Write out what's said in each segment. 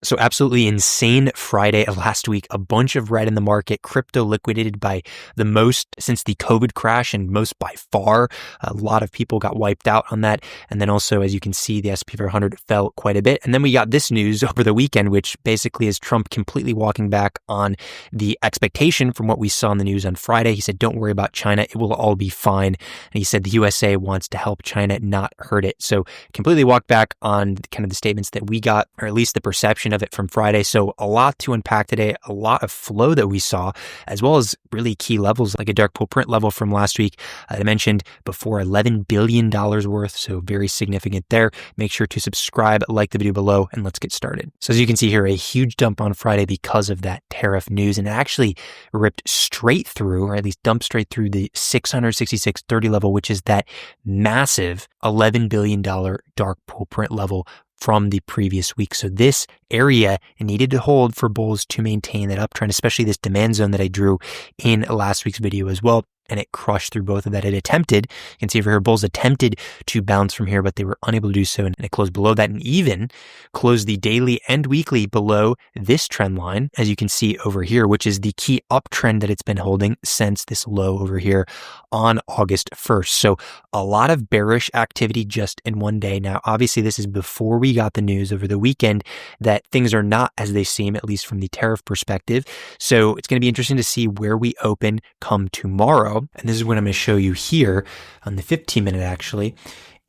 So absolutely insane Friday of last week, a bunch of red in the market, crypto liquidated by the most since the COVID crash and most by far. A lot of people got wiped out on that. And then also, as you can see, the S&P 500 fell quite a bit. And then we got this news over the weekend, which basically is Trump completely walking back on the expectation from what we saw in the news on Friday. He said, don't worry about China. It will all be fine. And he said the USA wants to help China, not hurt it. So completely walked back on kind of the statements that we got, or at least the perception of it from Friday. So a lot to unpack today, a lot of flow that we saw, as well as really key levels like a dark pool print level from last week. I mentioned before $11 billion worth. So very significant there. Make sure to subscribe, like the video below, and let's get started. So as you can see here, a huge dump on Friday because of that tariff news, and it actually ripped straight through, or at least dumped straight through the 666.30 level, which is that massive $11 billion dark pool print level from the previous week. So this area needed to hold for bulls to maintain that uptrend, especially this demand zone that I drew in last week's video as well. And it crushed through both of that. It attempted, you can see over here, bulls attempted to bounce from here, but they were unable to do so. And it closed below that and even closed the daily and weekly below this trend line, as you can see over here, which is the key uptrend that it's been holding since this low over here on August 1st. So a lot of bearish activity just in one day. Now, obviously, this is before we got the news over the weekend that things are not as they seem, at least from the tariff perspective. So it's going to be interesting to see where we open come tomorrow. And this is what I'm going to show you here on the 15-minute actually,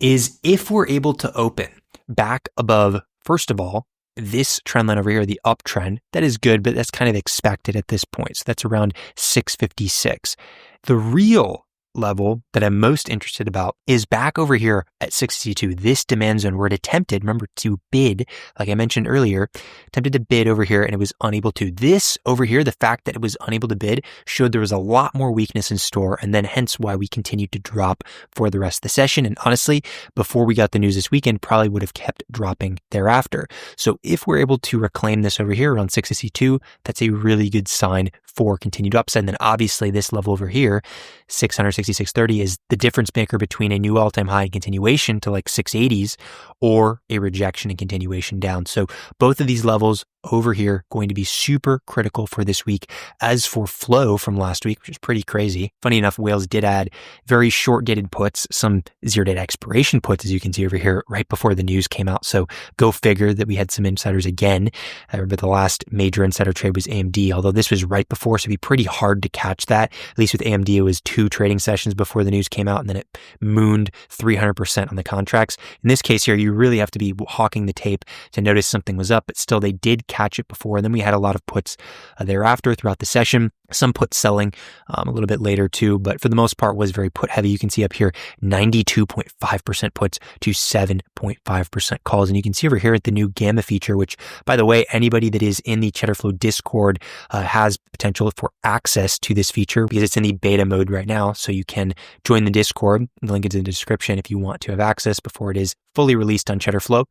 is if we're able to open back above, first of all, this trend line over here, the uptrend, that is good, but that's kind of expected at this point. So that's around 656. The real level that I'm most interested about is back over here at 662, this demand zone where it attempted, remember, to bid, like I mentioned earlier, attempted to bid over here and it was unable to. This over here, the fact that it was unable to bid showed there was a lot more weakness in store, and then hence why we continued to drop for the rest of the session. And honestly, before we got the news this weekend, probably would have kept dropping thereafter. So if we're able to reclaim this over here around 662, that's a really good sign for continued upside. And then obviously this level over here, 666.30, is the difference maker between a new all-time high and continuation to like 680s or a rejection and continuation down. So both of these levels over here going to be super critical for this week. As for flow from last week, which is pretty crazy. Funny enough, whales did add very short dated puts, some zero date expiration puts, as you can see over here right before the news came out. So go figure that we had some insiders again. I remember the last major insider trade was AMD, although this was right before, so it'd be pretty hard to catch that. At least with AMD, it was 2 trading sessions before the news came out, and then it mooned 300% on the contracts. In this case here, you really have to be hawking the tape to notice something was up, but still they did catch it before. And then we had a lot of puts thereafter throughout the session, some put selling a little bit later too, but for the most part was very put heavy. You can see up here 92.5% puts to 7.5% calls. And you can see over here at the new gamma feature, which by the way, anybody that is in the Cheddarflow Discord has potential for access to this feature because it's in the beta mode right now. So you can join the Discord. The link is in the description if you want to have access before it is fully released on Cheddarflow.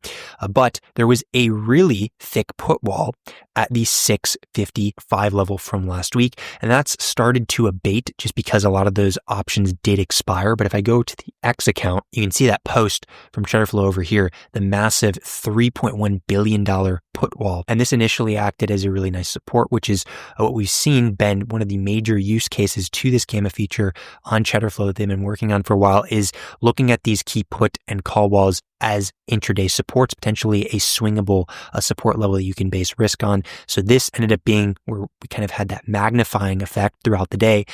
But there was a really thick put wall at the 655 level from last week. And that's started to abate just because a lot of those options did expire. But if I go to the X account, you can see that post from Cheddarflow over here, the massive $3.1 billion put wall. And this initially acted as a really nice support, which is what we've seen been one of the major use cases to this gamma feature on Cheddarflow that they've been working on for a while, is looking at these key put and call walls as intraday supports, potentially a swingable support level that you can base risk on. So this ended up being where we kind of had that magnifying effect throughout the day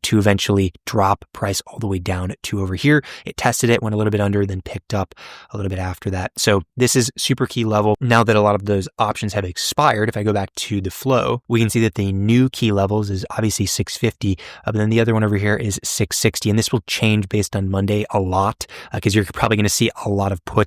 to eventually drop price all the way down to over here. It tested it, went a little bit under, then picked up a little bit after that. So this is super key level. Now that a lot of those options have expired, if I go back to the flow, we can see that the new key levels is obviously 650, but then the other one over here is 660. And this will change based on Monday a lot because you're probably going to see a lot of puts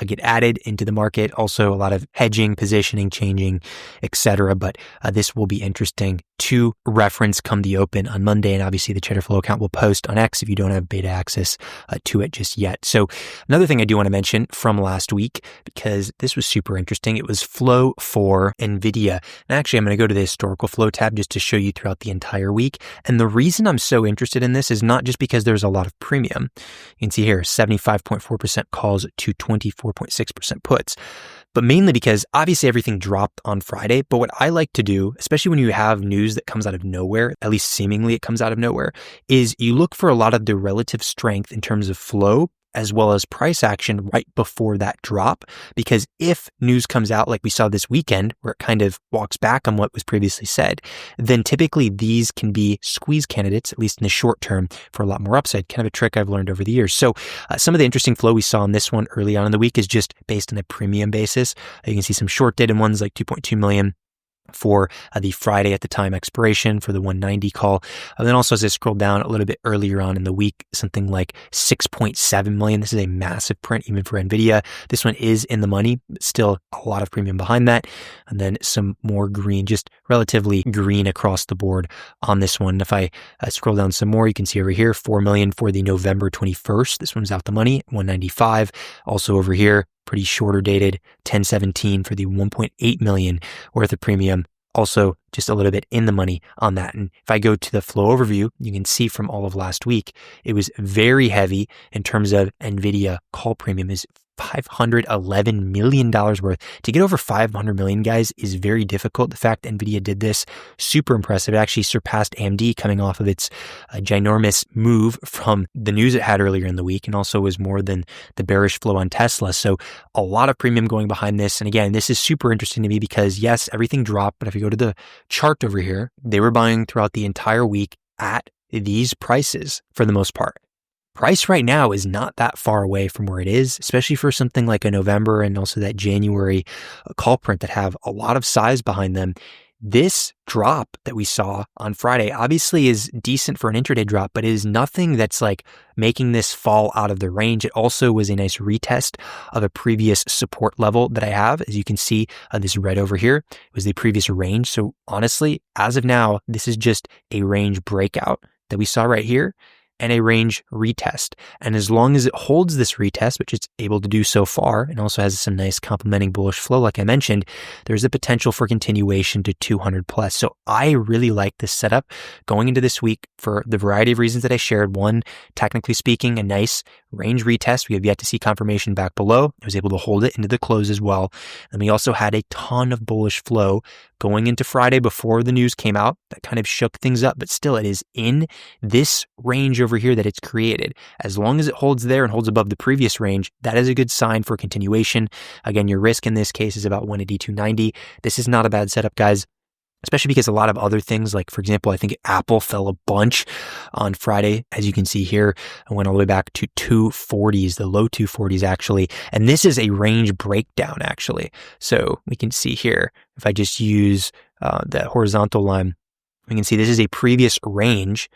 get added into the market. Also a lot of hedging, positioning, changing, etc. But this will be interesting to reference come the open on Monday. And obviously the Cheddarflow account will post on X if you don't have beta access to it just yet. So another thing I do want to mention from last week, because this was super interesting, it was flow for NVDA. And actually I'm going to go to the historical flow tab just to show you throughout the entire week. And the reason I'm so interested in this is not just because there's a lot of premium. You can see here 75.4% calls to 24.6% puts. but mainly because obviously everything dropped on Friday. But what I like to do, especially when you have news that comes out of nowhere, at least seemingly it comes out of nowhere, is you look for a lot of the relative strength in terms of flow as well as price action right before that drop. Because if news comes out like we saw this weekend, where it kind of walks back on what was previously said, then typically these can be squeeze candidates, at least in the short term, for a lot more upside. Kind of a trick I've learned over the years. So some of the interesting flow we saw in this one early on in the week is just based on a premium basis. You can see some short dated ones like 2.2 million. For the Friday at the time expiration for the 190 call. And then also as I scroll down a little bit earlier on in the week, something like 6.7 million. This is a massive print even for NVIDIA. This one is in the money, but still a lot of premium behind that. And then some more green, just relatively green across the board on this one. If I scroll down some more, you can see over here, 4 million for the November 21st. This one's out the money, 195. Also over here, pretty shorter dated, 1017 for the 1.8 million worth of premium. Also just a little bit in the money on that. And if I go to the flow overview, you can see from all of last week, it was very heavy in terms of NVIDIA call premium is $511 million worth. To get over 500 million, guys, is very difficult. The fact NVIDIA did this, super impressive. It actually surpassed AMD coming off of its ginormous move from the news it had earlier in the week, and also was more than the bearish flow on Tesla. So a lot of premium going behind this. And again, this is super interesting to me because yes, everything dropped, but if you go to the chart over here, they were buying throughout the entire week at these prices for the most part. Price right now is not that far away from where it is, especially for something like a November and also that January call print that have a lot of size behind them. This drop that we saw on Friday obviously is decent for an intraday drop, but it is nothing that's like making this fall out of the range. It also was a nice retest of a previous support level that I have. As you can see, this red over here was the previous range. So honestly, as of now, this is just a range breakout that we saw right here, and a range retest. And as long as it holds this retest, which it's able to do so far, and also has some nice complementing bullish flow, like I mentioned, there's a potential for continuation to 200 plus. So I really like this setup going into this week for the variety of reasons that I shared. One, technically speaking, a nice range retest. We have yet to see confirmation back below. I was able to hold it into the close as well. And we also had a ton of bullish flow going into Friday before the news came out. That kind of shook things up, but still it is in this range over here that it's created. As long as it holds there and holds above the previous range, that is a good sign for continuation. Again, your risk in this case is about 180, 290. This is not a bad setup, guys. Especially because a lot of other things, like for example, I think Apple fell a bunch on Friday, as you can see here, and went all the way back to 240s, the low 240s actually. And this is a range breakdown actually. So we can see here, if I just use the horizontal line, we can see this is a previous range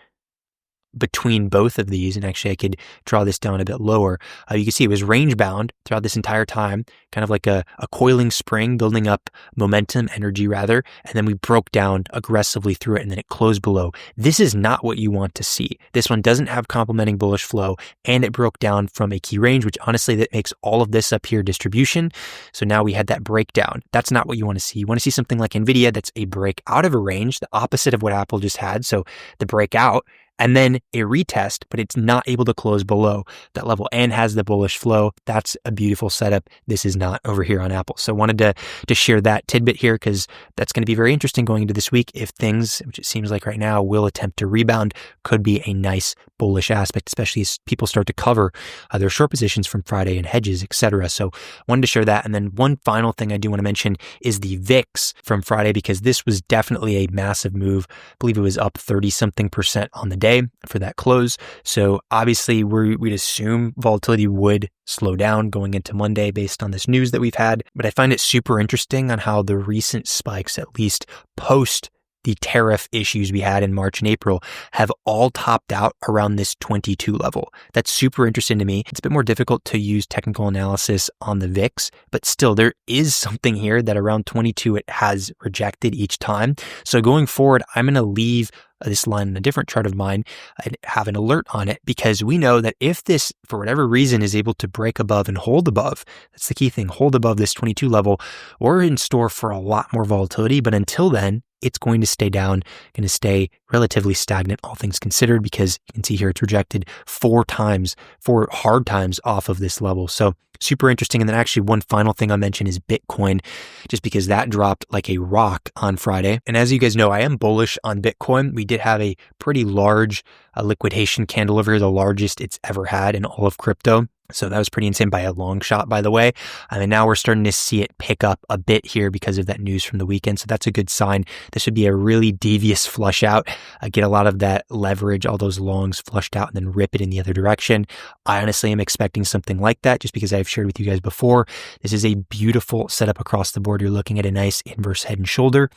between both of these. And actually I could draw this down a bit lower. You can see it was range bound throughout this entire time, kind of like a coiling spring building up momentum, energy rather. And then we broke down aggressively through it and then it closed below. This is not what you want to see. This one doesn't have complementing bullish flow and it broke down from a key range, which honestly that makes all of this up here distribution. So now we had that breakdown. That's not what you want to see. You want to see something like NVIDIA that's a break out of a range, the opposite of what Apple just had. So the breakout, and then a retest, but it's not able to close below that level and has the bullish flow. That's a beautiful setup. This is not over here on Apple. So I wanted to share that tidbit here because that's going to be very interesting going into this week. If things, which it seems like right now, will attempt to rebound, could be a nice bullish aspect, especially as people start to cover their short positions from Friday and hedges, etc. So I wanted to share that. And then one final thing I do want to mention is the VIX from Friday, because this was definitely a massive move. I believe it was up 30-something% on the day for that close. So obviously we'd assume volatility would slow down going into Monday based on this news that we've had. But I find it super interesting on how the recent spikes, at least post the tariff issues we had in March and April, have all topped out around this 22 level. That's super interesting to me. It's a bit more difficult to use technical analysis on the VIX, but still there is something here that around 22 it has rejected each time. So going forward, I'm going to leave this line in a different chart of mine and have an alert on it, because we know that if this, for whatever reason, is able to break above and hold above, that's the key thing, hold above this 22 level, we're in store for a lot more volatility. But until then, it's going to stay down, going to stay relatively stagnant, all things considered, because you can see here it's rejected 4 hard times off of this level. So super interesting. And then actually one final thing I'll mention is Bitcoin, just because that dropped like a rock on Friday. And as you guys know, I am bullish on Bitcoin. We did have a pretty large liquidation candle over here, the largest it's ever had in all of crypto. So that was pretty insane by a long shot, by the way. And now we're starting to see it pick up a bit here because of that news from the weekend. So that's a good sign. This would be a really devious flush out, get a lot of that leverage, all those longs flushed out, and then rip it in the other direction. I honestly am expecting something like that, just because I've shared with you guys before. This is a beautiful setup across the board. You're looking at a nice inverse head and shoulder,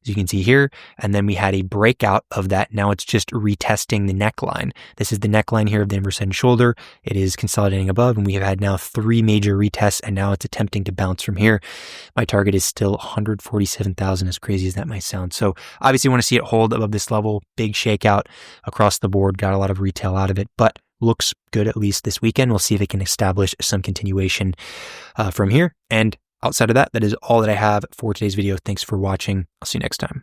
as you can see here. And then we had a breakout of that. Now it's just retesting the neckline. This is the neckline here of the inverse head and shoulder. It is consolidating above, and we have had now 3 major retests, and now it's attempting to bounce from here. My target is still 147,000, as crazy as that might sound. So obviously want to see it hold above this level. Big shakeout across the board, got a lot of retail out of it, but looks good at least this weekend. We'll see if it can establish some continuation from here. And outside of that, that is all that I have for today's video. Thanks for watching. I'll see you next time.